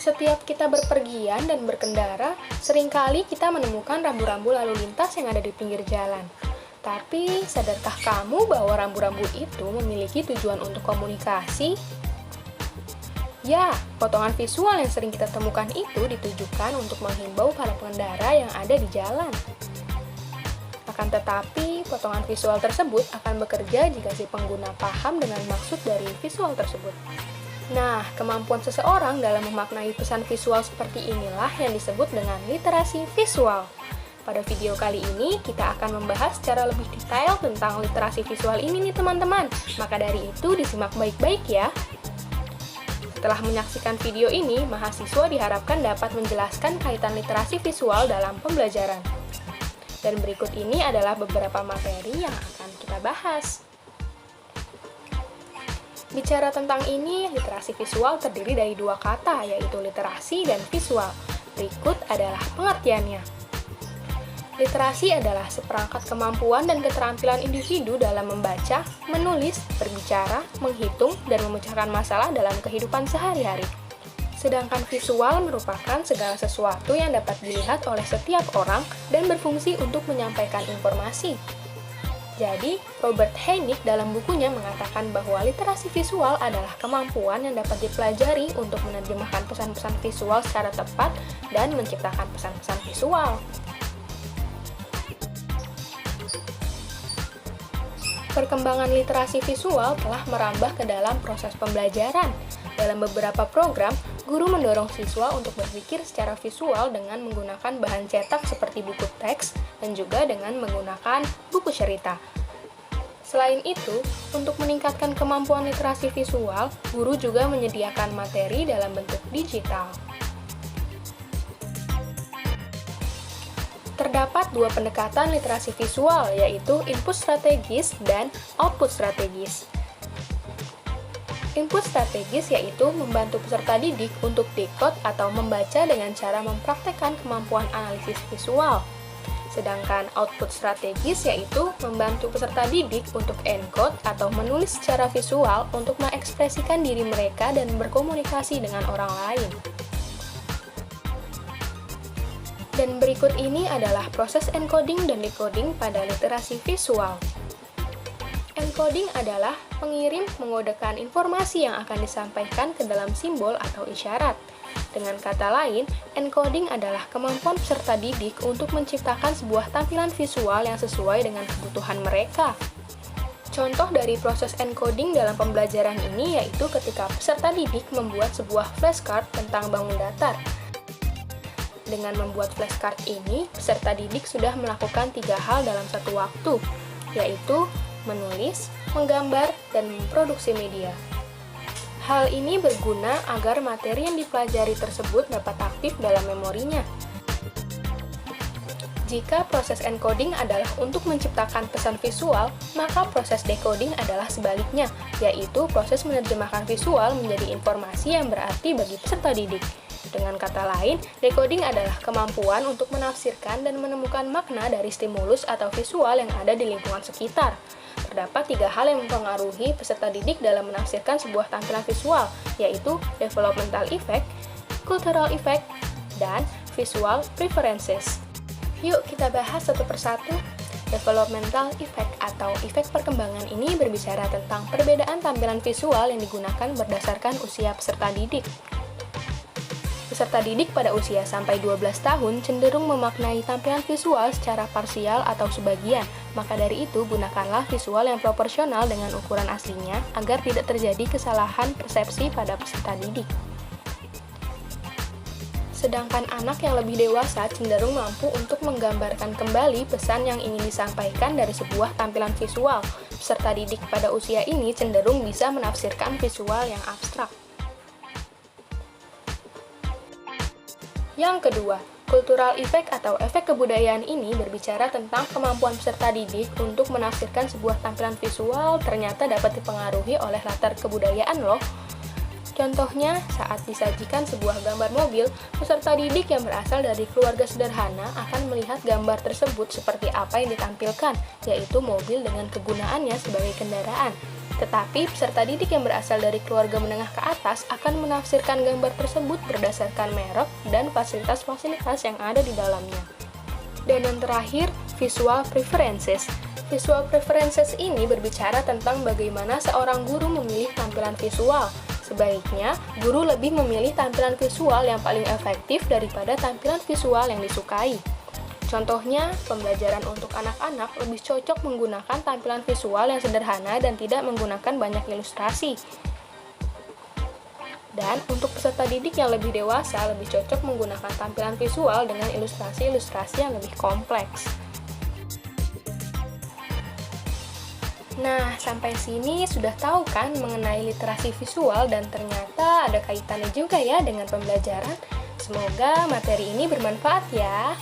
Setiap kita berpergian dan berkendara, seringkali kita menemukan rambu-rambu lalu lintas yang ada di pinggir jalan. Tapi, sadarkah kamu bahwa rambu-rambu itu memiliki tujuan untuk komunikasi? Ya, potongan visual yang sering kita temukan itu ditujukan untuk menghimbau para pengendara yang ada di jalan. Akan tetapi, potongan visual tersebut akan bekerja jika si pengguna paham dengan maksud dari visual tersebut. Nah, kemampuan seseorang dalam memaknai pesan visual seperti inilah yang disebut dengan literasi visual. Pada video kali ini, kita akan membahas secara lebih detail tentang literasi visual ini nih teman-teman. Maka dari itu, disimak baik-baik ya. Setelah menyaksikan video ini, mahasiswa diharapkan dapat menjelaskan kaitan literasi visual dalam pembelajaran. Dan berikut ini adalah beberapa materi yang akan kita bahas. Bicara tentang ini, literasi visual terdiri dari dua kata, yaitu literasi dan visual. Berikut adalah pengertiannya. Literasi adalah seperangkat kemampuan dan keterampilan individu dalam membaca, menulis, berbicara, menghitung, dan memecahkan masalah dalam kehidupan sehari-hari. Sedangkan visual merupakan segala sesuatu yang dapat dilihat oleh setiap orang dan berfungsi untuk menyampaikan informasi. Jadi, Robert Heineck dalam bukunya mengatakan bahwa literasi visual adalah kemampuan yang dapat dipelajari untuk menerjemahkan pesan-pesan visual secara tepat dan menciptakan pesan-pesan visual. Perkembangan literasi visual telah merambah ke dalam proses pembelajaran. Dalam beberapa program, guru mendorong siswa untuk berpikir secara visual dengan menggunakan bahan cetak seperti buku teks dan juga dengan menggunakan buku cerita. Selain itu, untuk meningkatkan kemampuan literasi visual, guru juga menyediakan materi dalam bentuk digital. Terdapat dua pendekatan literasi visual, yaitu input strategis dan output strategis. Input strategis yaitu membantu peserta didik untuk dekod atau membaca dengan cara mempraktekkan kemampuan analisis visual. Sedangkan output strategis yaitu membantu peserta didik untuk encode atau menulis secara visual untuk mengekspresikan diri mereka dan berkomunikasi dengan orang lain. Dan berikut ini adalah proses encoding dan decoding pada literasi visual. Encoding adalah pengirim mengodekan informasi yang akan disampaikan ke dalam simbol atau isyarat. Dengan kata lain, encoding adalah kemampuan peserta didik untuk menciptakan sebuah tampilan visual yang sesuai dengan kebutuhan mereka. Contoh dari proses encoding dalam pembelajaran ini yaitu ketika peserta didik membuat sebuah flashcard tentang bangun datar. Dengan membuat flashcard ini, peserta didik sudah melakukan 3 hal dalam satu waktu, yaitu menulis, menggambar, dan memproduksi media. Hal ini berguna agar materi yang dipelajari tersebut dapat aktif dalam memorinya. Jika proses encoding adalah untuk menciptakan pesan visual, maka proses decoding adalah sebaliknya, yaitu proses menerjemahkan visual menjadi informasi yang berarti bagi peserta didik. Dengan kata lain, decoding adalah kemampuan untuk menafsirkan dan menemukan makna dari stimulus atau visual yang ada di lingkungan sekitar. Terdapat 3 hal yang mempengaruhi peserta didik dalam menafsirkan sebuah tampilan visual, yaitu developmental effect, cultural effect, dan visual preferences. Yuk kita bahas satu persatu. Developmental effect atau efek perkembangan ini berbicara tentang perbedaan tampilan visual yang digunakan berdasarkan usia peserta didik. Peserta didik pada usia sampai 12 tahun cenderung memaknai tampilan visual secara parsial atau sebagian, maka dari itu gunakanlah visual yang proporsional dengan ukuran aslinya agar tidak terjadi kesalahan persepsi pada peserta didik. Sedangkan anak yang lebih dewasa cenderung mampu untuk menggambarkan kembali pesan yang ingin disampaikan dari sebuah tampilan visual. Peserta didik pada usia ini cenderung bisa menafsirkan visual yang abstrak. Yang kedua, cultural effect atau efek kebudayaan ini berbicara tentang kemampuan peserta didik untuk menafsirkan sebuah tampilan visual ternyata dapat dipengaruhi oleh latar kebudayaan loh. Contohnya, saat disajikan sebuah gambar mobil, peserta didik yang berasal dari keluarga sederhana akan melihat gambar tersebut seperti apa yang ditampilkan, yaitu mobil dengan kegunaannya sebagai kendaraan. Tetapi peserta didik yang berasal dari keluarga menengah ke atas akan menafsirkan gambar tersebut berdasarkan merek dan fasilitas-fasilitas yang ada di dalamnya. Dan yang terakhir, visual preferences. Visual preferences ini berbicara tentang bagaimana seorang guru memilih tampilan visual. Sebaiknya, guru lebih memilih tampilan visual yang paling efektif daripada tampilan visual yang disukai. Contohnya, pembelajaran untuk anak-anak lebih cocok menggunakan tampilan visual yang sederhana dan tidak menggunakan banyak ilustrasi. Dan untuk peserta didik yang lebih dewasa, lebih cocok menggunakan tampilan visual dengan ilustrasi-ilustrasi yang lebih kompleks. Nah, sampai sini sudah tahu kan mengenai literasi visual dan ternyata ada kaitannya juga ya dengan pembelajaran. Semoga materi ini bermanfaat ya.